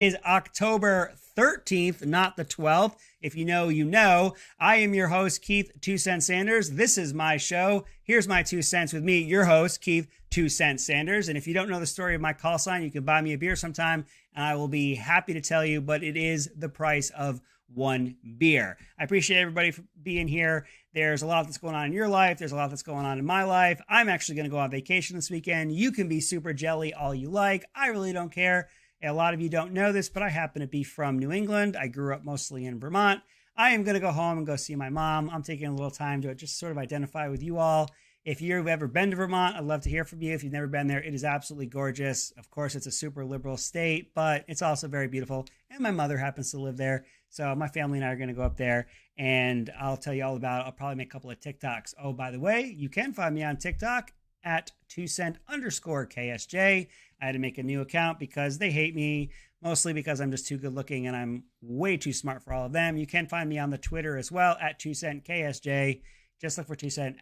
Is October 13th, not the 12th. If you know, you know. I am your host, Keith 2 Cent Sanders. This is my show. Here's my 2 cents with me, your host, Keith 2 Cent Sanders. And if you don't know the story of my call sign, you can buy me a beer sometime, and I will be happy to tell you, but it is the price of one beer. I appreciate everybody for being here. There's a lot that's going on in your life. There's a lot that's going on in my life. I'm actually going to go on vacation this weekend. You can be super jelly all you like. I really don't care. A lot of you don't know this, but I happen to be from New England. I grew up mostly in Vermont. I am going to go home and go see my mom. I'm taking a little time to just sort of identify with you all. If you've ever been to Vermont, I'd love to hear from you. If you've never been there, it is absolutely gorgeous. Of course, it's a super liberal state, but it's also very beautiful. And my mother happens to live there. So my family and I are going to go up there, and I'll tell you all about it. I'll probably make a couple of TikToks. Oh, by the way, you can find me on TikTok at 2cent_KSJ. I had to make a new account because they hate me, mostly because I'm just too good looking and I'm way too smart for all of them. You can find me on the Twitter as well at 2cent_KSJ. Just look for 2 cent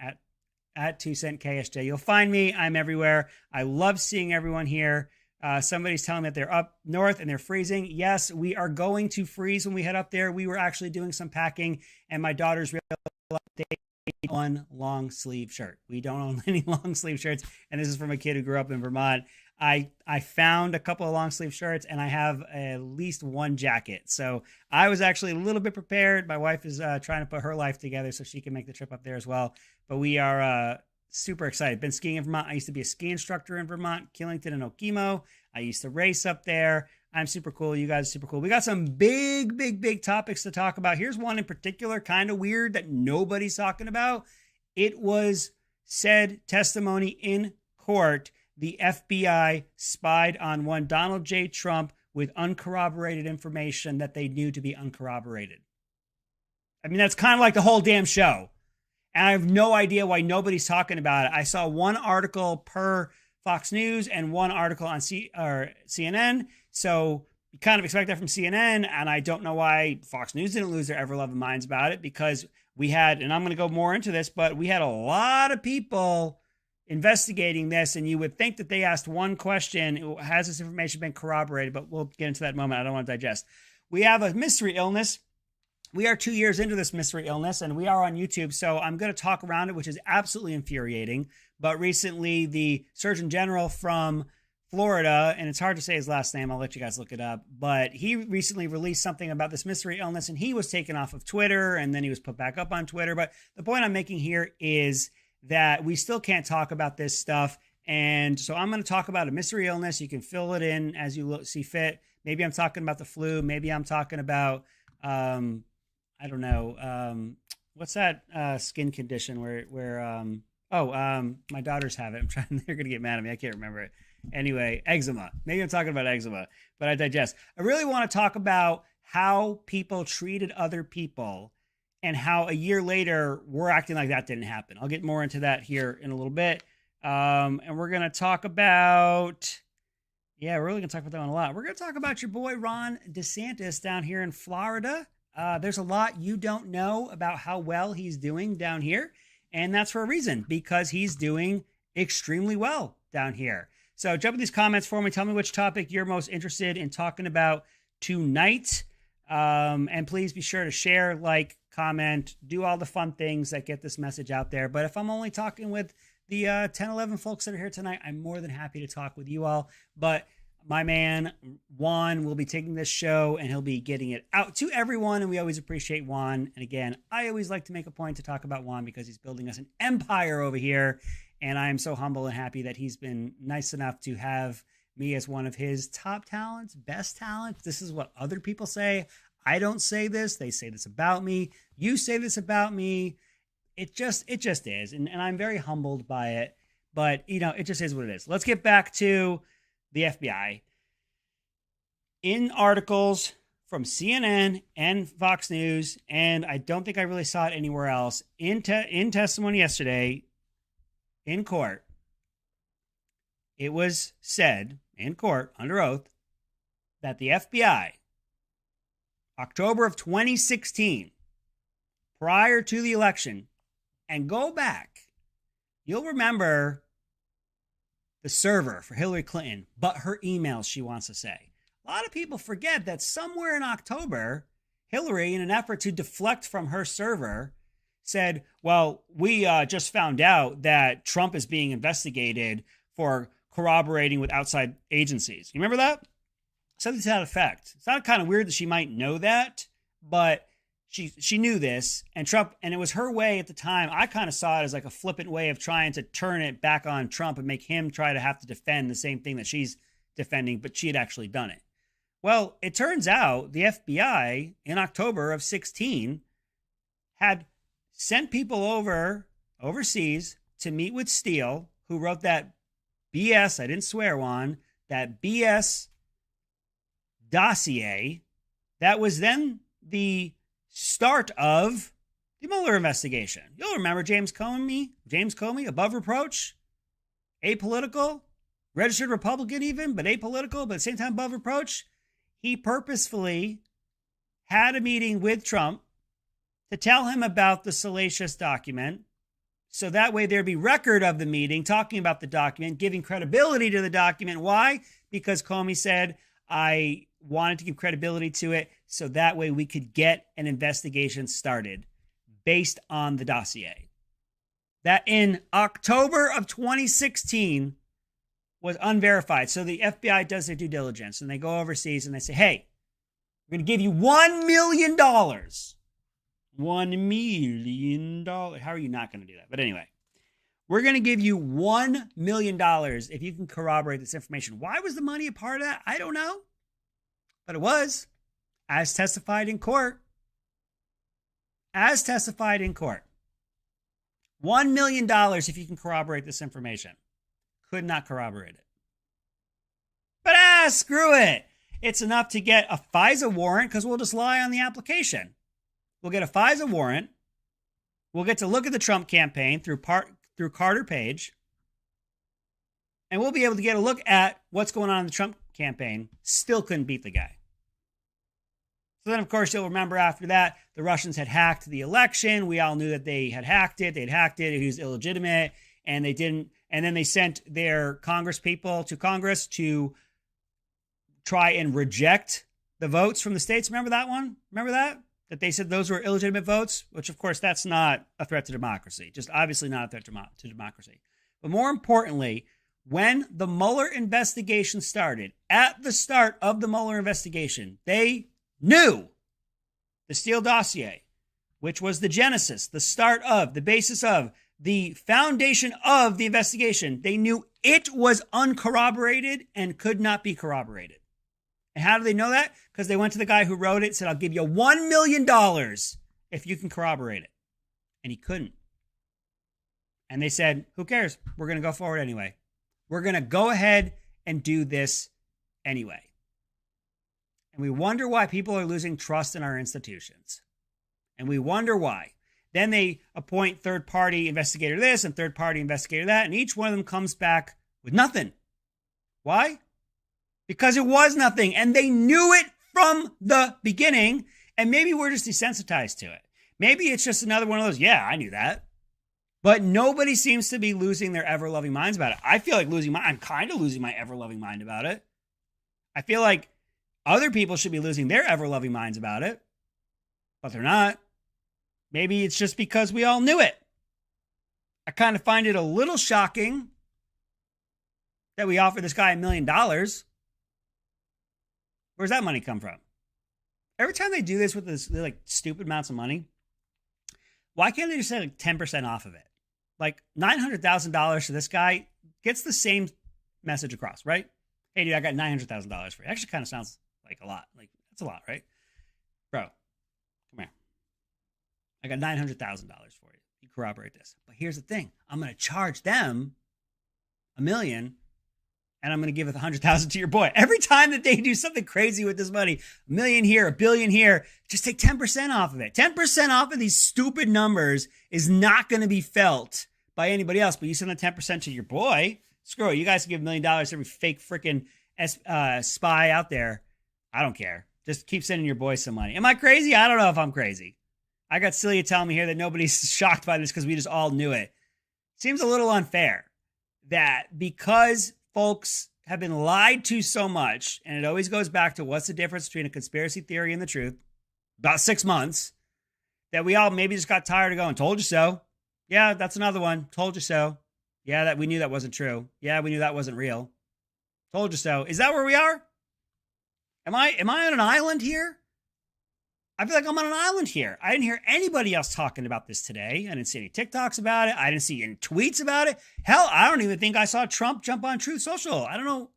at 2cent_KSJ. You'll find me. I'm everywhere. I love seeing everyone here. Somebody's telling me that they're up north and they're freezing. Yes, we are going to freeze when we head up there. We were actually doing some packing, and my daughter's real one long sleeve shirt. We don't own any long sleeve shirts, and this is from a kid who grew up in Vermont. I found a couple of long sleeve shirts, and I have at least one jacket. So I was actually a little bit prepared. My wife is trying to put her life together so she can make the trip up there as well. But we are super excited. Been skiing in Vermont. I used to be a ski instructor in Vermont, Killington and Okemo. I used to race up there. I'm super cool. You guys are super cool. We got some big topics to talk about. Here's one in particular, kind of weird, that nobody's talking about. It was said testimony in court. The FBI spied on one Donald J. Trump with uncorroborated information that they knew to be uncorroborated. I mean, that's kind of like the whole damn show. And I have no idea why nobody's talking about it. I saw one article per Fox News and one article on CNN. So you kind of expect that from CNN. And I don't know why Fox News didn't lose their ever-loving minds about it, because we had, and I'm going to go more into this, but we had a lot of people investigating this, and you would think that they asked one question: has this information been corroborated? But we'll get into that in a moment. I don't want to digest. We have a mystery illness. We are 2 years into this mystery illness, and we are on YouTube, so I'm going to talk around it, which is absolutely infuriating. But recently, the Surgeon General from Florida, and it's hard to say his last name, I'll let you guys look it up, but he recently released something about this mystery illness, and he was taken off of Twitter, and then he was put back up on Twitter. But the point I'm making here is that we still can't talk about this stuff. And so I'm going to talk about a mystery illness. You can fill it in as you see fit. Maybe I'm talking about the flu. Maybe I'm talking about, I don't know. What's that skin condition where my daughters have it. They're going to get mad at me. I can't remember it. Anyway, eczema. Maybe I'm talking about eczema, but I digest. I really want to talk about how people treated other people, and how a year later we're acting like that didn't happen. I'll get more into that here in a little bit. And we're going to talk about, we're really going to talk about that one a lot. We're going to talk about your boy Ron DeSantis down here in Florida. There's a lot you don't know about how well he's doing down here. And that's for a reason, because he's doing extremely well down here. So jump in these comments for me. Tell me which topic you're most interested in talking about tonight. And please be sure to share, like, comment, do all the fun things that get this message out there. But if I'm only talking with the 10, 11 folks that are here tonight, I'm more than happy to talk with you all. But my man, Juan, will be taking this show, and he'll be getting it out to everyone. And we always appreciate Juan. And again, I always like to make a point to talk about Juan, because he's building us an empire over here. And I am so humble and happy that he's been nice enough to have me as one of his top talents, best talents. This is what other people say. I don't say this. They say this about me. You say this about me. It just is. And I'm very humbled by it. But, it just is what it is. Let's get back to the FBI. In articles from CNN and Fox News, and I don't think I really saw it anywhere else, in testimony yesterday in court, it was said in court under oath that the FBI, October of 2016, prior to the election, and go back, you'll remember the server for Hillary Clinton, but her emails, she wants to say. A A lot of people forget that somewhere in October, Hillary, in an effort to deflect from her server, said, well, we just found out that Trump is being investigated for corroborating with outside agencies. You remember that? Something to that effect. It's not kind of weird that she might know that, but she knew this, and Trump, and it was her way at the time. I kind of saw it as like a flippant way of trying to turn it back on Trump and make him try to have to defend the same thing that she's defending, but she had actually done it. Well, it turns out the FBI in October of 16 had sent people overseas to meet with Steele, who wrote that BS, I didn't swear on, that BS dossier that was then the start of the Mueller investigation. You'll remember James Comey, above reproach, apolitical, registered Republican even, but apolitical, but at the same time above reproach. He purposefully had a meeting with Trump to tell him about the salacious document, so that way there'd be record of the meeting, talking about the document, giving credibility to the document. Why? Because Comey said, I wanted to give credibility to it, so that way we could get an investigation started based on the dossier. That in October of 2016 was unverified. So the FBI does their due diligence, and they go overseas and they say, hey, we're going to give you $1 million. $1 million. How are you not going to do that? But anyway, we're going to give you $1 million if you can corroborate this information. Why was the money a part of that? I don't know. But it was, as testified in court. As testified in court. $1 million if you can corroborate this information. Could not corroborate it. But screw it. It's enough to get a FISA warrant because we'll just lie on the application. We'll get a FISA warrant. We'll get to look at the Trump campaign through Carter Page. And we'll be able to get a look at what's going on in the Trump campaign. Still couldn't beat the guy. So then, of course, you'll remember after that, the Russians had hacked the election. We all knew that they had hacked it. They'd hacked it. It was illegitimate. And they didn't. And then they sent their Congress people to Congress to try and reject the votes from the states. Remember that one? Remember that? That they said those were illegitimate votes, which, of course, that's not a threat to democracy. Just obviously not a threat to democracy. But more importantly, when the Mueller investigation started, at the start of the Mueller investigation, they knew the Steele dossier, which was the genesis, the start of, the basis of, the foundation of the investigation. They knew it was uncorroborated and could not be corroborated. And how do they know that? Because they went to the guy who wrote it and said, I'll give you $1 million if you can corroborate it. And he couldn't. And they said, who cares? We're going to go forward anyway. We're going to go ahead and do this anyway. And we wonder why people are losing trust in our institutions. And we wonder why. Then they appoint third-party investigator this and third-party investigator that, and each one of them comes back with nothing. Why? Because it was nothing, and they knew it from the beginning, and maybe we're just desensitized to it. Maybe it's just another one of those, yeah, I knew that. But nobody seems to be losing their ever-loving minds about it. I feel like I'm kind of losing my ever-loving mind about it. I feel like other people should be losing their ever-loving minds about it, but they're not. Maybe it's just because we all knew it. I kind of find it a little shocking that we offer this guy $1 million. Where's that money come from? Every time they do this with this like stupid amounts of money, why can't they just say like 10% off of it? Like $900,000 to this guy gets the same message across, right? Hey, dude, I got $900,000 for you. Actually, kind of sounds like a lot. Like that's a lot, right? Bro, come here. I got $900,000 for you. You corroborate this. But here's the thing. I'm going to charge them $1 million, and I'm going to give $100,000 to your boy. Every time that they do something crazy with this money, $1 million here, $1 billion here, just take 10% off of it. 10% off of these stupid numbers is not going to be felt by anybody else. But you send the 10% to your boy. Screw it. You guys can give $1 million to every fake freaking spy out there. I don't care. Just keep sending your boy some money. Am I crazy? I don't know if I'm crazy. I got Celia telling me here that nobody's shocked by this because we just all knew it. Seems a little unfair that because folks have been lied to so much, and it always goes back to what's the difference between a conspiracy theory and the truth, about 6 months, that we all maybe just got tired of going, told you so. Yeah, that's another one. Told you so. Yeah, that we knew that wasn't true. Yeah, we knew that wasn't real. Told you so. Is that where we are? Am I on an island here? I feel like I'm on an island here. I didn't hear anybody else talking about this today. I didn't see any TikToks about it. I didn't see any tweets about it. Hell, I don't even think I saw Trump jump on Truth Social. I don't know.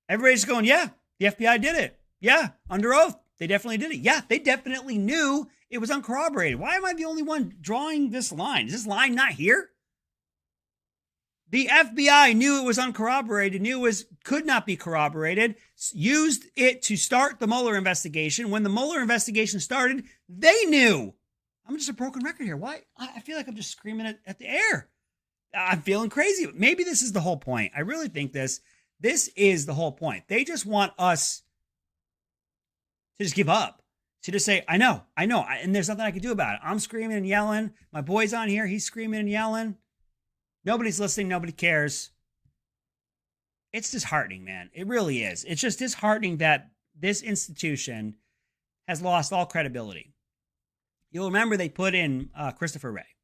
Everybody's going, yeah, the FBI did it. Yeah, under oath. They definitely did it. Yeah, they definitely knew it was uncorroborated. Why am I the only one drawing this line? Is this line not here? The FBI knew it was uncorroborated, knew it could not be corroborated, used it to start the Mueller investigation. When the Mueller investigation started, they knew. I'm just a broken record here. Why? I feel like I'm just screaming at the air. I'm feeling crazy. Maybe this is the whole point. I really think this is the whole point. They just want us to just give up, to just say, I know, and there's nothing I can do about it. I'm screaming and yelling. My boy's on here. He's screaming and yelling. Nobody's listening. Nobody cares. It's disheartening, man. It really is. It's just disheartening that this institution has lost all credibility. You'll remember they put in Christopher Wray.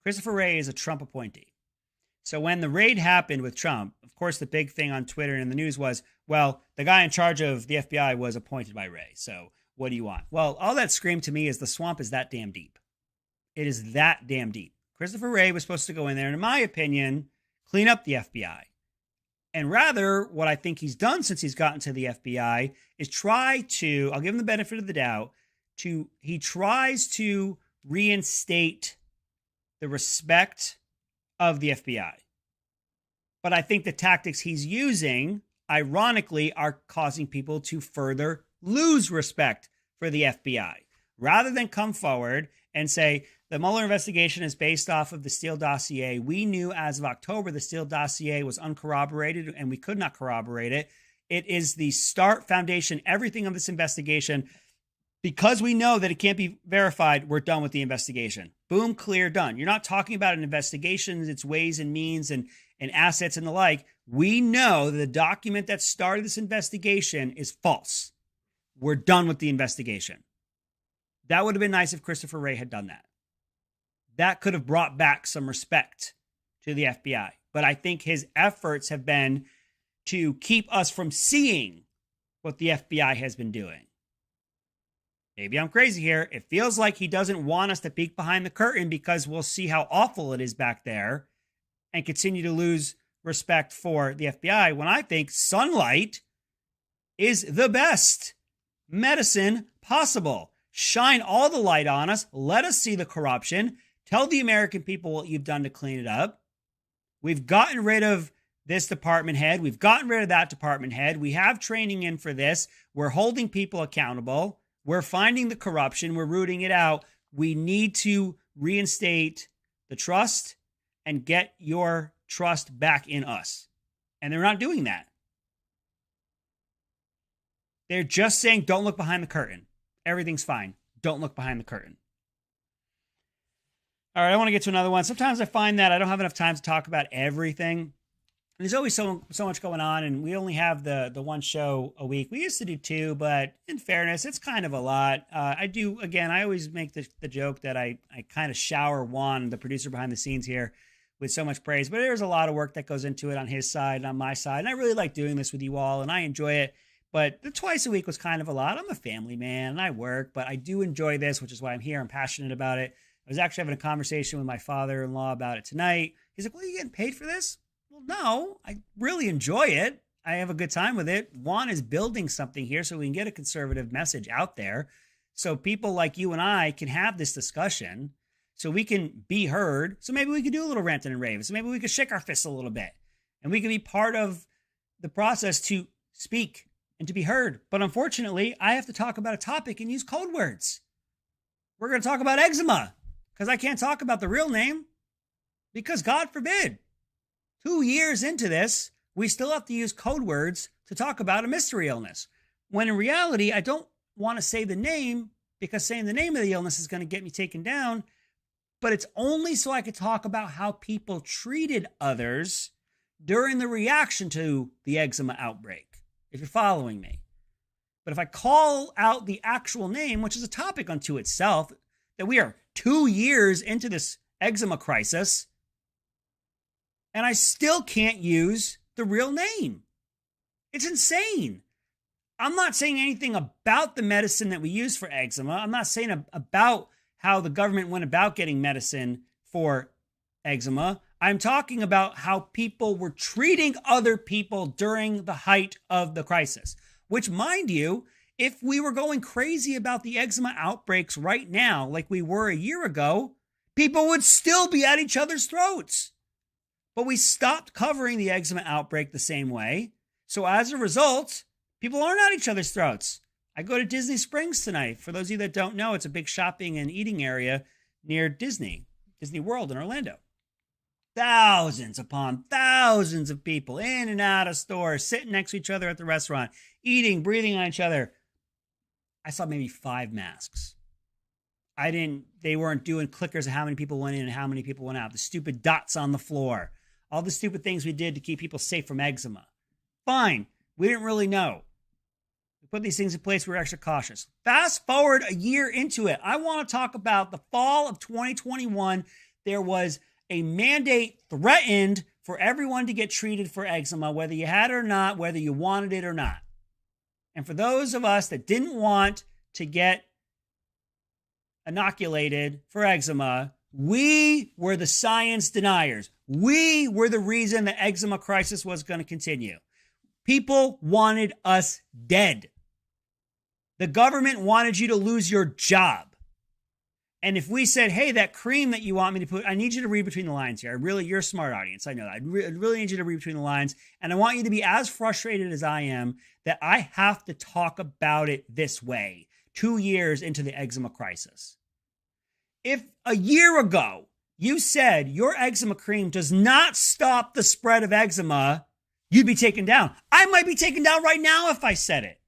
Christopher Wray is a Trump appointee. So when the raid happened with Trump, of course, the big thing on Twitter and in the news was, well, the guy in charge of the FBI was appointed by Wray. So what do you want? Well, all that screamed to me is the swamp is that damn deep. It is that damn deep. Christopher Wray was supposed to go in there and, in my opinion, clean up the FBI. And rather, what I think he's done since he's gotten to the FBI is try to, I'll give him the benefit of the doubt, he tries to reinstate the respect of the FBI. But I think the tactics he's using, ironically, are causing people to further lose respect for the FBI. Rather than come forward and say, the Mueller investigation is based off of the Steele dossier. We knew as of October the Steele dossier was uncorroborated and we could not corroborate it. It is the start, foundation, everything of this investigation. Because we know that it can't be verified, we're done with the investigation. Boom, clear, done. You're not talking about an investigation, its ways and means and assets and the like. We know that the document that started this investigation is false. We're done with the investigation. That would have been nice if Christopher Wray had done that. That could have brought back some respect to the FBI. But I think his efforts have been to keep us from seeing what the FBI has been doing. Maybe I'm crazy here. It feels like he doesn't want us to peek behind the curtain because we'll see how awful it is back there and continue to lose respect for the FBI, when I think sunlight is the best medicine possible. Shine all the light on us. Let us see the corruption. Tell the American people what you've done to clean it up. We've gotten rid of this department head. We've gotten rid of that department head. We have training in for this. We're holding people accountable. We're finding the corruption. We're rooting it out. We need to reinstate the trust and get your trust back in us. And they're not doing that. They're just saying, don't look behind the curtain. Everything's fine. Don't look behind the curtain. All right, I want to get to another one. Sometimes I find that I don't have enough time to talk about everything. There's always so much going on, and we only have the one show a week. We used to do 2, but in fairness, it's kind of a lot. I always make the joke that I kind of shower Juan, the producer behind the scenes here, with so much praise. But there's a lot of work that goes into it on his side and on my side. And I really like doing this with you all, and I enjoy it. But the twice a week was kind of a lot. I'm a family man, and I work, but I do enjoy this, which is why I'm here. I'm passionate about it. I was actually having a conversation with my father-in-law about it tonight. He's like, well, are you getting paid for this? Well, no, I really enjoy it. I have a good time with it. Juan is building something here so we can get a conservative message out there. So people like you and I can have this discussion so we can be heard. So maybe we could do a little ranting and raving. So maybe we could shake our fists a little bit and we can be part of the process to speak and to be heard. But unfortunately, I have to talk about a topic and use code words. We're going to talk about eczema because I can't talk about the real name because God forbid. 2 years into this, we still have to use code words to talk about a mystery illness. When in reality, I don't want to say the name because saying the name of the illness is going to get me taken down. But it's only so I could talk about how people treated others during the reaction to the eczema outbreak, if you're following me. But if I call out the actual name, which is a topic unto itself, that we are 2 years into this eczema crisis, and I still can't use the real name. It's insane. I'm not saying anything about the medicine that we use for eczema. I'm not saying about how the government went about getting medicine for eczema. I'm talking about how people were treating other people during the height of the crisis. Which, mind you, if we were going crazy about the eczema outbreaks right now, like we were a year ago, people would still be at each other's throats. But we stopped covering the eczema outbreak the same way. So as a result, people aren't at each other's throats. I go to Disney Springs tonight. For those of you that don't know, it's a big shopping and eating area near Disney World in Orlando. Thousands upon thousands of people in and out of stores, sitting next to each other at the restaurant, eating, breathing on each other. I saw maybe 5 masks. They weren't doing clickers of how many people went in and how many people went out. The stupid dots on the floor. All the stupid things we did to keep people safe from eczema. Fine. We didn't really know. We put these things in place. We were extra cautious. Fast forward a year into it. I want to talk about the fall of 2021. There was a mandate threatened for everyone to get treated for eczema, whether you had it or not, whether you wanted it or not. And for those of us that didn't want to get inoculated for eczema, we were the science deniers. We were the reason the eczema crisis was going to continue. People wanted us dead. The government wanted you to lose your job. And if we said, hey, that cream that you want me to put, I need you to read between the lines here. You're a smart audience. I know that. I really need you to read between the lines. And I want you to be as frustrated as I am that I have to talk about it this way 2 years into the eczema crisis. If a year ago you said your eczema cream does not stop the spread of eczema, you'd be taken down. I might be taken down right now if I said it.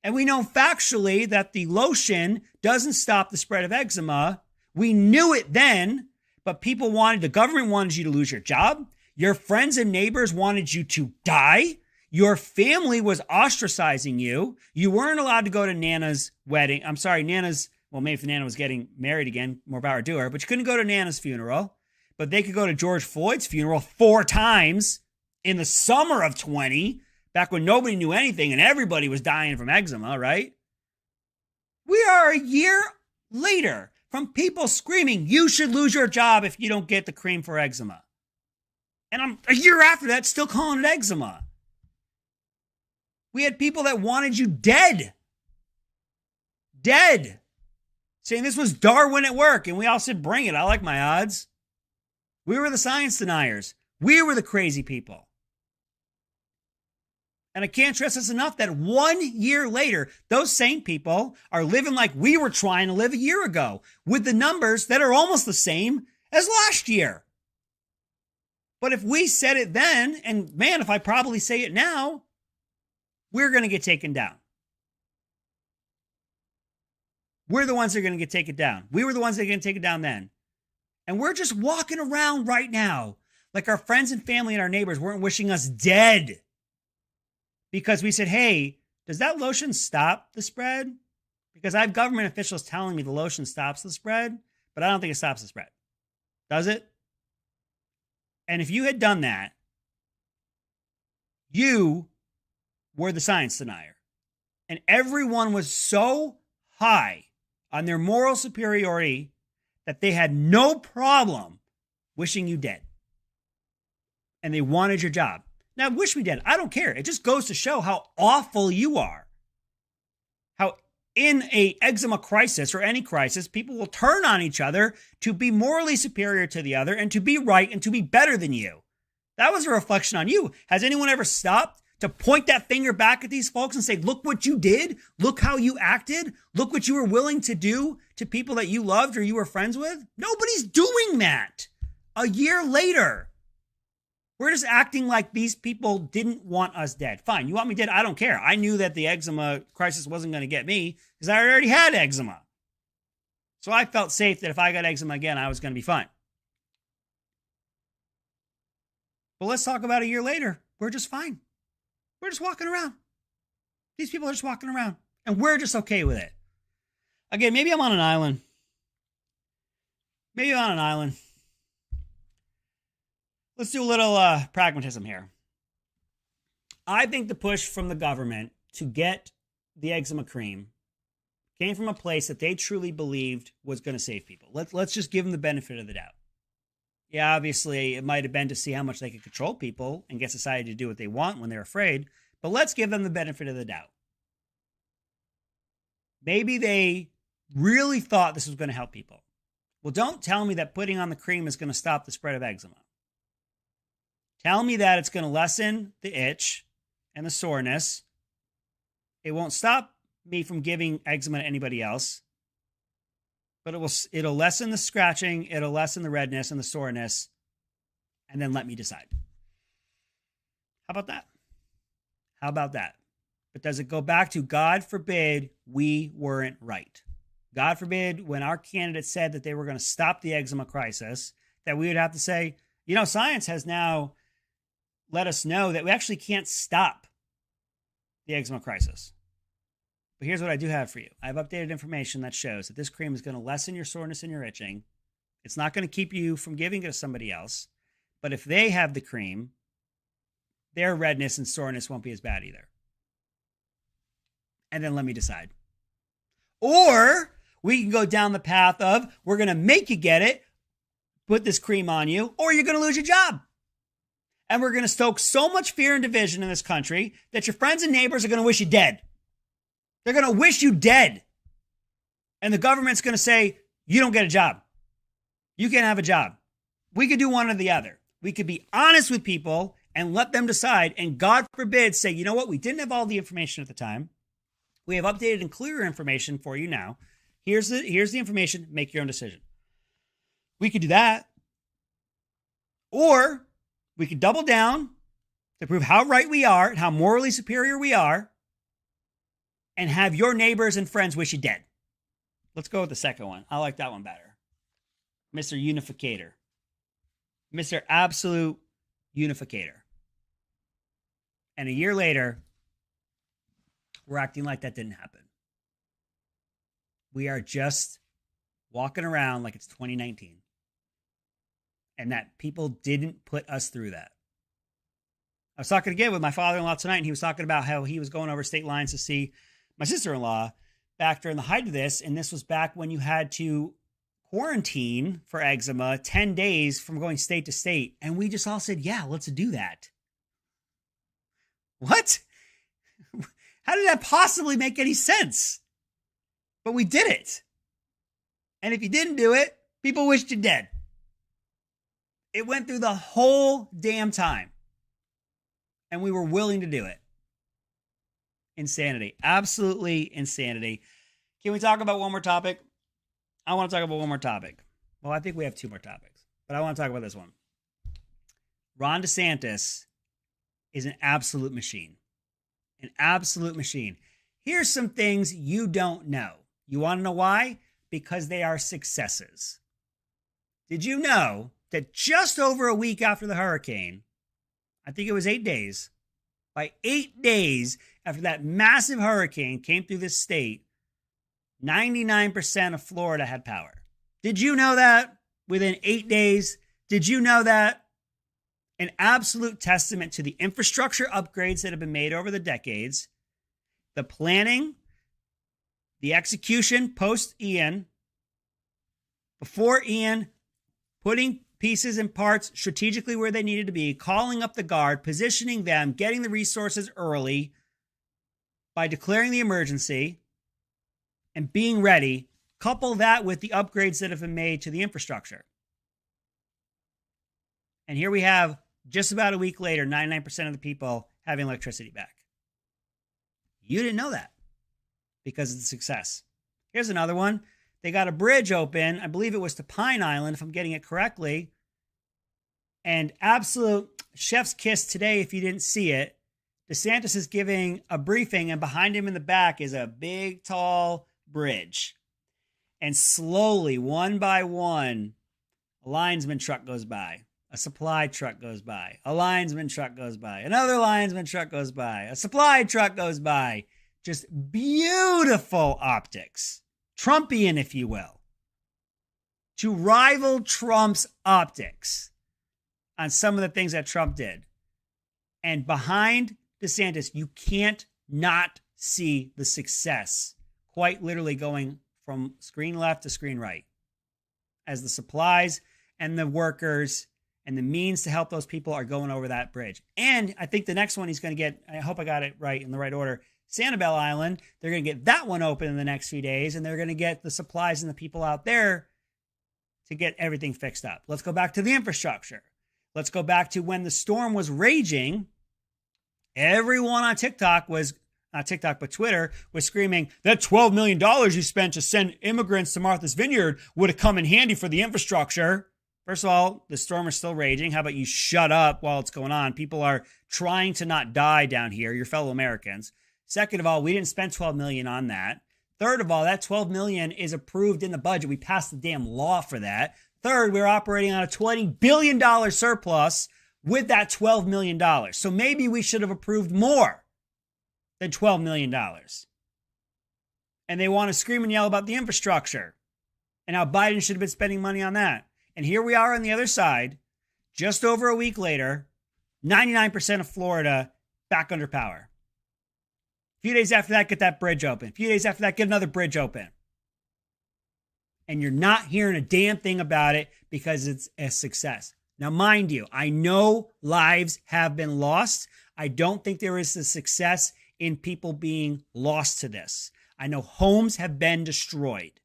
And we know factually that the lotion doesn't stop the spread of eczema. We knew it then, but the government wanted you to lose your job. Your friends and neighbors wanted you to die. Your family was ostracizing you. You weren't allowed to go to Nana's wedding. Well, maybe if Nana was getting married again, more power to her, but you couldn't go to Nana's funeral. But they could go to George Floyd's funeral 4 times in the summer of 20, back when nobody knew anything and everybody was dying from eczema, right? We are a year later from people screaming, you should lose your job if you don't get the cream for eczema. And I'm a year after that still calling it eczema. We had people that wanted you dead. Dead. Saying this was Darwin at work. And we all said, bring it. I like my odds. We were the science deniers. We were the crazy people. And I can't stress this enough that 1 year later, those same people are living like we were trying to live a year ago with the numbers that are almost the same as last year. But if we said it then, and man, if I probably say it now, we're going to get taken down. We're the ones that are going to get taken down. We were the ones that are going to take it down then. And we're just walking around right now like our friends and family and our neighbors weren't wishing us dead. Because we said, hey, does that lotion stop the spread? Because I have government officials telling me the lotion stops the spread, but I don't think it stops the spread. Does it? And if you had done that, you were the science denier. And everyone was so high on their moral superiority that they had no problem wishing you dead. And they wanted your job. Now, wish me dead. I don't care. It just goes to show how awful you are. How in a eczema crisis or any crisis, people will turn on each other to be morally superior to the other and to be right and to be better than you. That was a reflection on you. Has anyone ever stopped to point that finger back at these folks and say, look what you did. Look how you acted. Look what you were willing to do to people that you loved or you were friends with. Nobody's doing that. A year later, we're just acting like these people didn't want us dead. Fine, you want me dead? I don't care. I knew that the eczema crisis wasn't going to get me because I already had eczema. So I felt safe that if I got eczema again, I was going to be fine. But let's talk about a year later. We're just fine. We're just walking around. These people are just walking around. And we're just okay with it. Again, maybe I'm on an island. Maybe I'm on an island. Let's do a little pragmatism here. I think the push from the government to get the eczema cream came from a place that they truly believed was going to save people. Let's just give them the benefit of the doubt. Yeah, obviously, it might have been to see how much they could control people and get society to do what they want when they're afraid, but let's give them the benefit of the doubt. Maybe they really thought this was going to help people. Well, don't tell me that putting on the cream is going to stop the spread of eczema. Tell me that it's going to lessen the itch and the soreness. It won't stop me from giving eczema to anybody else, but it'll lessen the scratching, it'll lessen the redness and the soreness, and then let me decide. How about that? How about that? But does it go back to, God forbid, we weren't right? God forbid, when our candidates said that they were going to stop the eczema crisis, that we would have to say, science has now let us know that we actually can't stop the eczema crisis. But here's what I do have for you. I have updated information that shows that this cream is going to lessen your soreness and your itching. It's not going to keep you from giving it to somebody else. But if they have the cream, their redness and soreness won't be as bad either. And then let me decide. Or we can go down the path of, we're going to make you get it, put this cream on you, or you're going to lose your job. And we're going to stoke so much fear and division in this country that your friends and neighbors are going to wish you dead. They're going to wish you dead. And the government's going to say, you don't get a job. You can't have a job. We could do one or the other. We could be honest with people and let them decide. And God forbid, say, you know what? We didn't have all the information at the time. We have updated and clearer information for you now. Here's the information. Make your own decision. We could do that. Or we could double down to prove how right we are and how morally superior we are, and have your neighbors and friends wish you dead. Let's go with the second one. I like that one better. Mr. Unificator. Mr. Absolute Unificator. And a year later, we're acting like that didn't happen. We are just walking around like it's 2019. And that people didn't put us through that. I was talking again with my father-in-law tonight, and he was talking about how he was going over state lines to see my sister-in-law back during the height of this. And this was back when you had to quarantine for eczema 10 days from going state to state. And we just all said, yeah, let's do that. What? How did that possibly make any sense? But we did it. And if you didn't do it, people wished you dead. It went through the whole damn time. And we were willing to do it. Insanity. Absolutely insanity. Can we talk about one more topic? I want to talk about one more topic. Well, I think we have two more topics, but I want to talk about this one. Ron DeSantis is an absolute machine. An absolute machine. Here's some things you don't know. You want to know why? Because they are successes. Did you know that just over a week after the hurricane, I think it was 8 days, by 8 days after that massive hurricane came through this state, 99% of Florida had power. Did you know that? Within 8 days? Did you know that? An absolute testament to the infrastructure upgrades that have been made over the decades, the planning, the execution post-Ian, before Ian, putting pieces and parts strategically where they needed to be, calling up the guard, positioning them, getting the resources early by declaring the emergency and being ready. Couple that with the upgrades that have been made to the infrastructure. And here we have, just about a week later, 99% of the people having electricity back. You didn't know that because of the success. Here's another one. They got a bridge open. I believe it was to Pine Island, if I'm getting it correctly. And absolute chef's kiss today, if you didn't see it. DeSantis is giving a briefing, and behind him in the back is a big, tall bridge. And slowly, one by one, a linesman truck goes by. A a supply truck goes by, a linesman truck goes by, another linesman truck goes by, a supply truck goes by. Just beautiful optics. Trumpian, if you will. To rival Trump's optics on some of the things that Trump did. And behind DeSantis, you can't not see the success, quite literally going from screen left to screen right, as the supplies and the workers and the means to help those people are going over that bridge. And I think the next one he's going to get, I hope I got it right in the right order, Sanibel Island, they're going to get that one open in the next few days, and they're going to get the supplies and the people out there to get everything fixed up. Let's go back to the infrastructure. Let's go back to when the storm was raging. Everyone on TikTok was, not TikTok, but Twitter, was screaming, that $12 million you spent to send immigrants to Martha's Vineyard would have come in handy for the infrastructure. First of all, the storm is still raging. How about you shut up while it's going on? People are trying to not die down here, your fellow Americans. Second of all, we didn't spend $12 million on that. Third of all, that $12 million is approved in the budget. We passed the damn law for that. Third, we're operating on a $20 billion surplus with that $12 million. So maybe we should have approved more than $12 million. And they want to scream and yell about the infrastructure and how Biden should have been spending money on that. And here we are on the other side, just over a week later, 99% of Florida back under power. A few days after that, get that bridge open. A few days after that, get another bridge open. And you're not hearing a damn thing about it because it's a success. Now, mind you, I know lives have been lost. I don't think there is a success in people being lost to this. I know homes have been destroyed.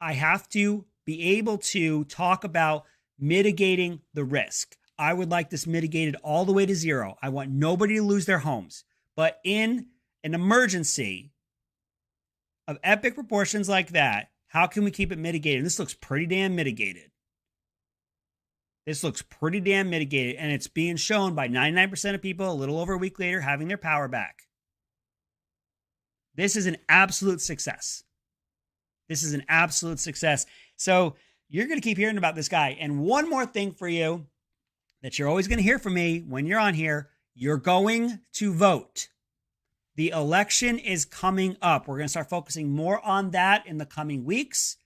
I have to be able to talk about mitigating the risk. I would like this mitigated all the way to zero. I want nobody to lose their homes. But in an emergency of epic proportions like that, how can we keep it mitigated? This looks pretty damn mitigated. This looks pretty damn mitigated, and it's being shown by 99% of people a little over a week later having their power back. This is an absolute success. This is an absolute success. So you're going to keep hearing about this guy. And one more thing for you that you're always going to hear from me when you're on here, you're going to vote. The election is coming up. We're going to start focusing more on that in the coming weeks.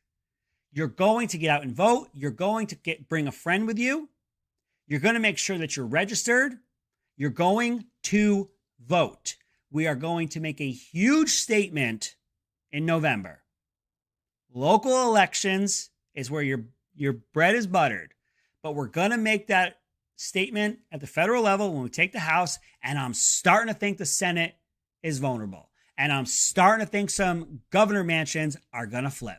You're going to get out and vote. You're going to bring a friend with you. You're going to make sure that you're registered. You're going to vote. We are going to make a huge statement in November. Local elections is where your bread is buttered. But we're going to make that statement at the federal level when we take the House, and I'm starting to think the Senate is vulnerable. And I'm starting to think some governor mansions are going to flip.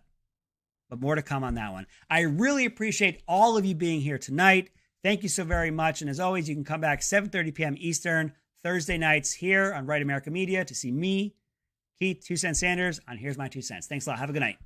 But more to come on that one. I really appreciate all of you being here tonight. Thank you so very much. And as always, you can come back 7:30 p.m. Eastern, Thursday nights here on Right America Media to see me, Keith 2 Cent Sanders, on Here's My 2 Cents. Thanks a lot. Have a good night.